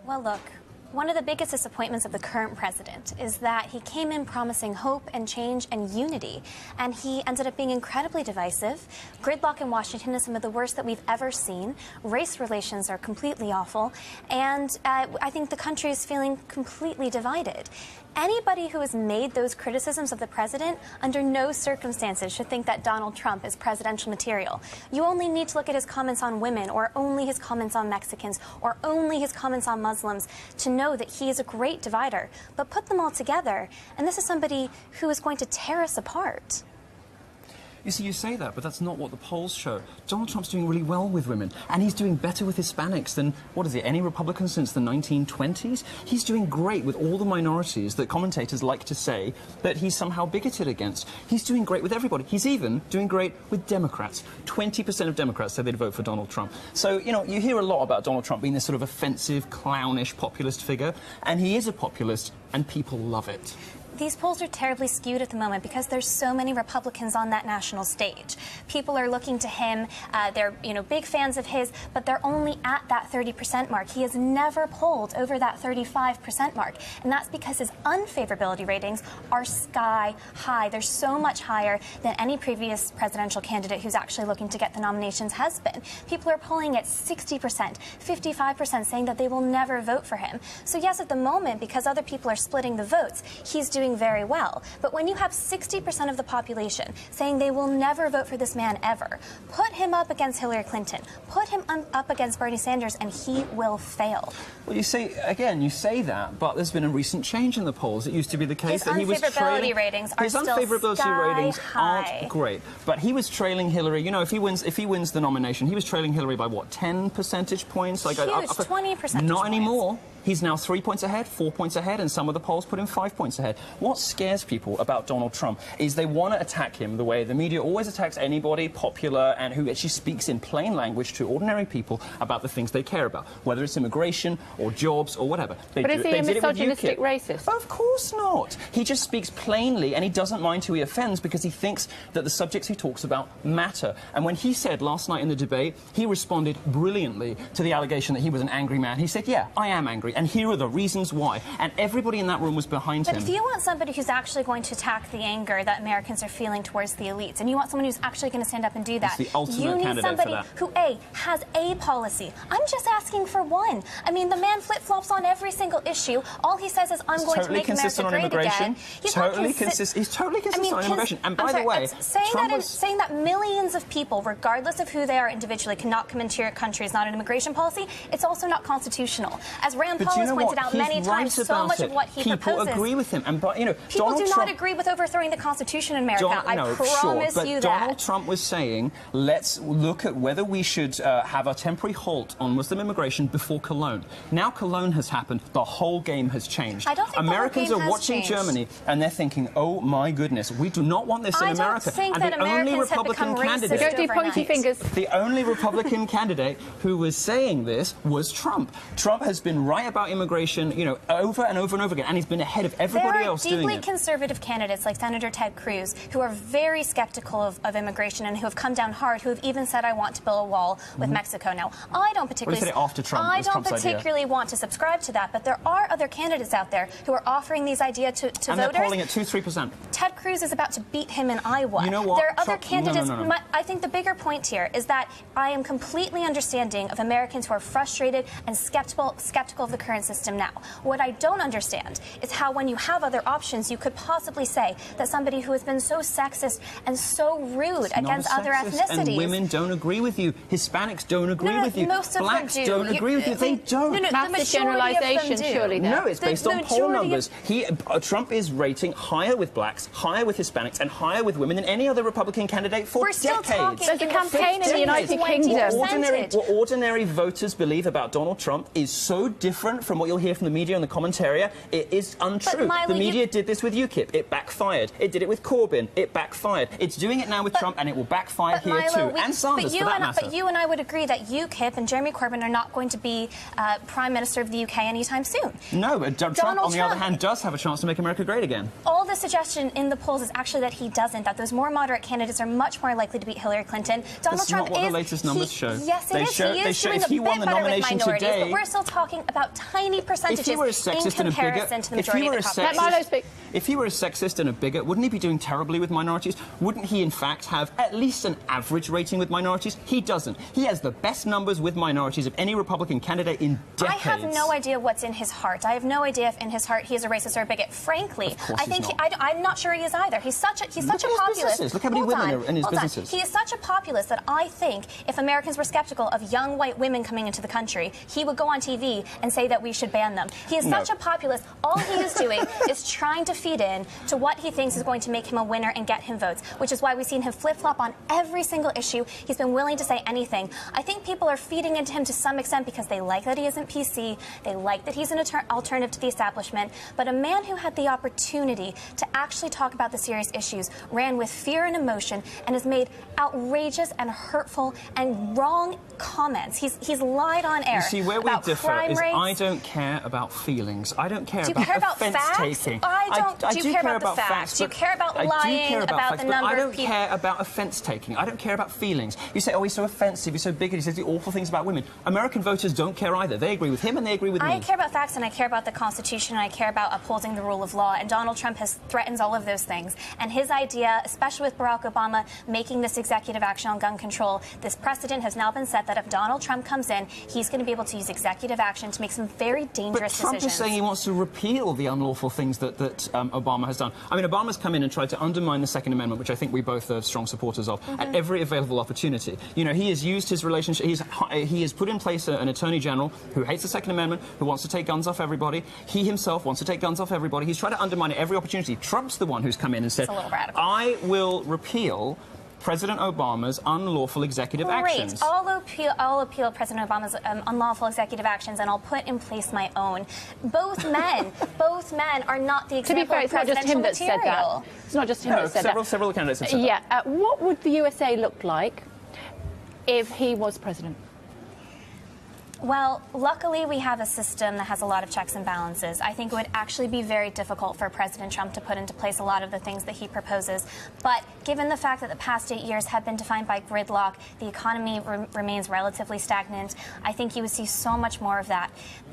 Well, look, one of the biggest disappointments of the current president is that he came in promising hope and change and unity, and he ended up being incredibly divisive. Gridlock in Washington is some of the worst that we've ever seen. Race relations are completely awful, and I think the country is feeling completely divided. Anybody who has made those criticisms of the president under no circumstances should think that Donald Trump is presidential material. You only need to look at his comments on women, or only his comments on Mexicans, or only his comments on Muslims to know that he is a great divider. But put them all together, and this is somebody who is going to tear us apart. You see, you say that, but that's not what the polls show. Donald Trump's doing really well with women, and he's doing better with Hispanics than, what is it, any Republican since the 1920s? He's doing great with all the minorities that commentators like to say that he's somehow bigoted against. He's doing great with everybody. He's even doing great with Democrats. 20% of Democrats said they'd vote for Donald Trump. So, you know, you hear a lot about Donald Trump being this sort of offensive, clownish populist figure, and he is a populist, and people love it. These polls are terribly skewed at the moment because there's so many Republicans on that national stage. People are looking to him. They're, big fans of his, but they're only at that 30% mark. He has never polled over that 35% mark, and that's because his unfavorability ratings are sky high. They're so much higher than any previous presidential candidate who's actually looking to get the nominations has been. People are polling at 60%, 55%, saying that they will never vote for him. So yes, at the moment, because other people are splitting the votes, he's doing very well. But when you have 60% of the population saying they will never vote for this man ever, put him up against Hillary Clinton, put him up against Bernie Sanders, and he will fail. Well, you say that, but there's been a recent change in the polls. It used to be the case that he was trailing. His unfavorability ratings are his still unfavorability ratings high. Aren't great, but he was trailing Hillary. You know, if he wins the nomination, he was trailing Hillary by what, 10 percentage points? Huge, 20 percentage Not points. Anymore. He's now 3 points ahead, 4 points ahead, and some of the polls put him 5 points ahead. What scares people about Donald Trump is they want to attack him the way the media always attacks anybody popular and who actually speaks in plain language to ordinary people about the things they care about, whether it's immigration or jobs or whatever. But is he a misogynistic racist? Of course not. He just speaks plainly, and he doesn't mind who he offends because he thinks that the subjects he talks about matter. And when he said last night in the debate, he responded brilliantly to the allegation that he was an angry man. He said, yeah, I am angry, and here are the reasons why. And everybody in that room was behind him. But if you want somebody who's actually going to attack the anger that Americans are feeling towards the elites, and you want someone who's actually going to stand up and do that, the ultimate you need candidate somebody for that. who, A, has a policy. I'm just asking for one. I mean, the man flip-flops on every single issue. All he says is, I'm going to make America great again. He's totally consistent on immigration. And by the way, saying that millions of people, regardless of who they are individually, cannot come into your country is not an immigration policy, it's also not constitutional. As Rand Paul has pointed out many times, so much of what he proposes... People agree with him. And, people do not agree with overthrowing the Constitution in America. I promise you that. Donald Trump was saying, let's look at whether we should have a temporary halt on Muslim immigration before Cologne. Now Cologne has happened, the whole game has changed. I don't think Americans the whole game are watching has changed. Germany, and they're thinking, oh my goodness, we do not want this in America. I don't think and that the only Americans have Republican become racist candidate, Don't do pointy fingers. The only Republican candidate who was saying this was Trump. Trump has been right about immigration, over and over and over again, and he's been ahead of everybody else doing it. There are deeply conservative candidates like Senator Ted Cruz who are very skeptical of immigration and who have come down hard, who have even said, I want to build a wall with Mexico. Now, I don't particularly... Well, he said it after Trump. I don't particularly want to subscribe to that, but there are other candidates out there who are offering these ideas to voters. And they're polling at 2-3%. Ted Cruz is about to beat him in Iowa. You know what? There are other candidates... No. I think the bigger point here is that I am completely understanding of Americans who are frustrated and skeptical of the current system now. What I don't understand is how, when you have other options, you could possibly say that somebody who has been so sexist and so rude against other ethnicities... And women don't agree with you. Hispanics don't agree with you. Most of Blacks them do. don't agree with you. They don't. That's the generalisation, surely. No, it's based on poll numbers. Trump is rating higher with blacks, higher with Hispanics, and higher with women than any other Republican candidate for decades. We're still talking... There's a campaign in the United Kingdom. What ordinary voters believe about Donald Trump is so different from what you'll hear from the media and the commentariat. It is untrue. The media did this with UKIP. It backfired. It did it with Corbyn. It backfired. It's doing it now with Trump, and it will backfire here too. And Sanders, for that matter. But you and I would agree that UKIP and Jeremy Corbyn are not going to be Prime Minister of the UK anytime soon. No, but Trump, on the other hand, does have a chance to make America great again. All the suggestion in the polls is actually that he doesn't, that those more moderate candidates are much more likely to beat Hillary Clinton. Donald That's Trump not what the latest numbers show. Yes, it is. He is doing a bit better with minorities, but we're still talking about tiny percentages in comparison to the majority of the population. Let Milo speak. If he were a sexist and a bigot, wouldn't he be doing terribly with minorities? Wouldn't he, in fact, have at least an average rating with minorities? He doesn't. He has the best numbers with minorities of any Republican candidate in decades. I have no idea what's in his heart. I have no idea if in his heart he is a racist or a bigot. Frankly, I think I'm not sure he is either. He's such a populist. Look how many women are in his businesses. He is such a populist that I think if Americans were skeptical of young white women coming into the country, he would go on TV and say that we should ban them. He is such a populist. All he is doing is trying to feed in to what he thinks is going to make him a winner and get him votes, which is why we've seen him flip-flop on every single issue. He's been willing to say anything. I think people are feeding into him to some extent because they like that he isn't PC, they like that he's an alternative to the establishment, but a man who had the opportunity to actually talk about the serious issues ran with fear and emotion and has made outrageous and hurtful and wrong comments. He's lied on air. You see, where we differ is rates. I don't care about feelings. I don't care Do you care about offense facts? taking. Do you care about the facts? Do you care about lying about the number of people? I don't care about offense taking. I don't care about feelings. You say, oh, he's so offensive, he's so bigoted, he says the awful things about women. American voters don't care either. They agree with him and they agree with me. I care about facts and I care about the Constitution and I care about upholding the rule of law. And Donald Trump threatens all of those things. And his idea, especially with Barack Obama making this executive action on gun control, this precedent has now been set that if Donald Trump comes in, he's going to be able to use executive action to make some very dangerous decisions. But Trump is saying he wants to repeal the unlawful things that Obama has done. I mean, Obama's come in and tried to undermine the Second Amendment, which I think we both are strong supporters of, at every available opportunity. You know, he has used his relationship, he has put in place an attorney general who hates the Second Amendment, who wants to take guns off everybody. He himself wants to take guns off everybody. He's tried to undermine it every opportunity. Trump's the one who's come in and said, I will repeal President Obama's unlawful executive actions. I'll appeal President Obama's unlawful executive actions, and I'll put in place my own. Both men are not the example of presidential material. To be fair, it's not just him that said that. It's not just him that said that. Several candidates have said that. Yeah. What would the USA look like if he was president? Well, luckily we have a system that has a lot of checks and balances. I think it would actually be very difficult for President Trump to put into place a lot of the things that he proposes. But given the fact that the past 8 years have been defined by gridlock, the economy remains relatively stagnant, I think you would see so much more of that.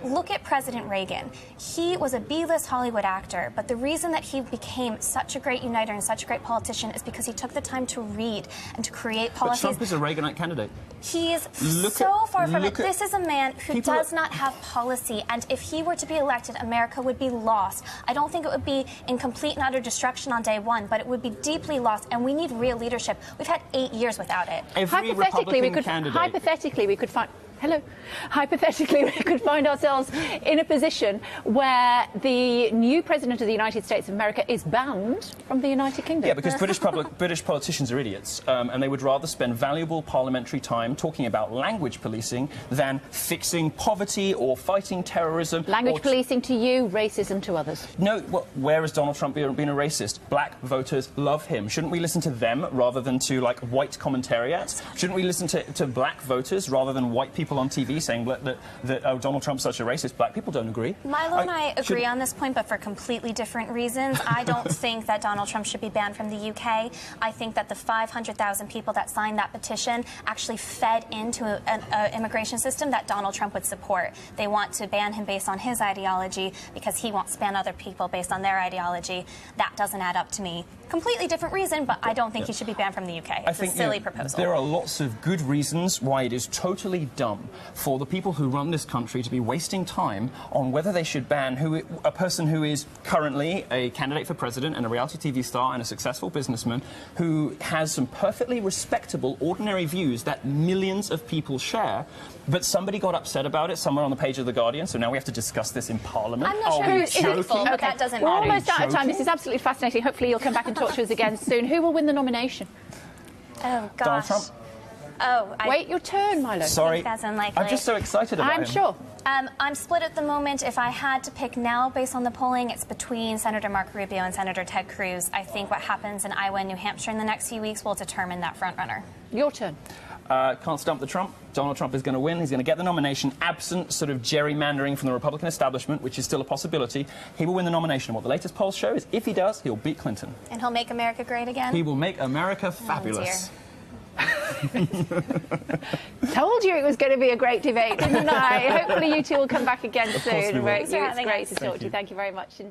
Look at President Reagan. He was a B-list Hollywood actor, but the reason that he became such a great uniter and such a great politician is because he took the time to read and to create policies. But Trump is a Reaganite candidate. He is so far from it. This is a man who does not have policy, and if he were to be elected, America would be lost. I don't think it would be in complete and utter destruction on day one, but it would be deeply lost, and we need real leadership. We've had 8 years without it. Hypothetically, we could find... Hello. Hypothetically, we could find ourselves in a position where the new President of the United States of America is banned from the United Kingdom. Yeah, because British politicians are idiots, and they would rather spend valuable parliamentary time talking about language policing than fixing poverty or fighting terrorism. Language policing to you, racism to others. No, well, where has Donald Trump been a racist? Black voters love him. Shouldn't we listen to them rather than to, like, white commentariats? Shouldn't we listen to black voters rather than white people on TV saying that Donald Trump's such a racist? Black people don't agree. Milo and I agree on this point, but for completely different reasons. I don't think that Donald Trump should be banned from the UK. I think that the 500,000 people that signed that petition actually fed into an immigration system that Donald Trump would support. They want to ban him based on his ideology because he wants to ban other people based on their ideology. That doesn't add up to me. Completely different reason, but I don't think he should be banned from the UK. It's a silly proposal. There are lots of good reasons why it is totally dumb for the people who run this country to be wasting time on whether they should ban a person who is currently a candidate for president and a reality TV star and a successful businessman who has some perfectly respectable, ordinary views that millions of people share, but somebody got upset about it somewhere on the page of The Guardian, so now we have to discuss this in Parliament. I'm not sure it's hateful, but that doesn't matter. We're almost out of time. This is absolutely fascinating. Hopefully you'll come back and talk to us again soon. Who will win the nomination? Oh, gosh. Donald Trump. Wait your turn, Milo. Sorry. That's unlikely. I'm just so excited about him. I'm sure. I'm split at the moment. If I had to pick now based on the polling, it's between Senator Marco Rubio and Senator Ted Cruz. I think what happens in Iowa and New Hampshire in the next few weeks will determine that frontrunner. Your turn. Can't stump the Trump. Donald Trump is going to win. He's going to get the nomination, absent sort of gerrymandering from the Republican establishment, which is still a possibility. He will win the nomination. What the latest polls show is if he does, he'll beat Clinton. And he'll make America great again? He will make America fabulous. Oh, dear. Told you it was going to be a great debate, didn't I? Hopefully you two will come back again soon. Thanks for It's great to talk to you. Thank you very much.